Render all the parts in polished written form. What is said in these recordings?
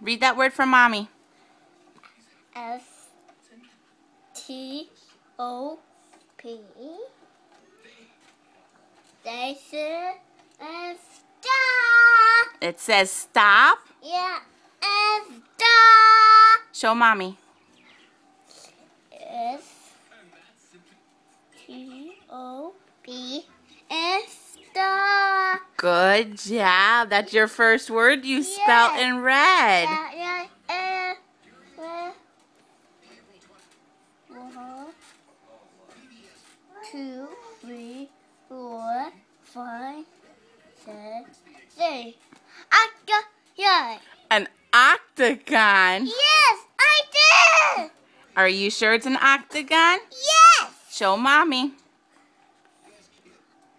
Read that word for Mommy. S-T-O-P. They said stop. It says stop. Yeah, and stop. Show Mommy. S-T-O-P. And stop. Good job. That's your first word you spelled and read. Yeah. 2, 3, 4, 5, 6, 7. Yeah. An octagon. Yes, I did. Are you sure it's an octagon? Yes. Show Mommy.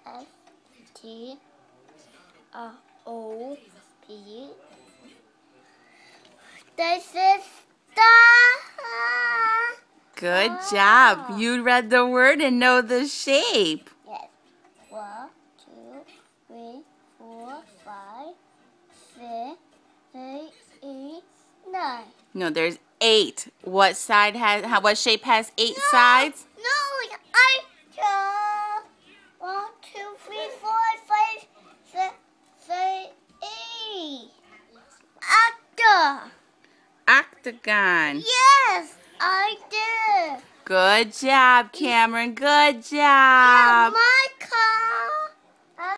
S-T-O-P. This is stop. Good job. You read the word and know the shape. Yes. 1, 2, 3, 4, 5, 6, 7, 8, 9. No, there's 8. What shape has 8 sides? No, I just 1, 2, 3, 4, 5, 6, 7, 8. Octagon. Yes, I did. Good job, Cameron. Good job. Yeah, my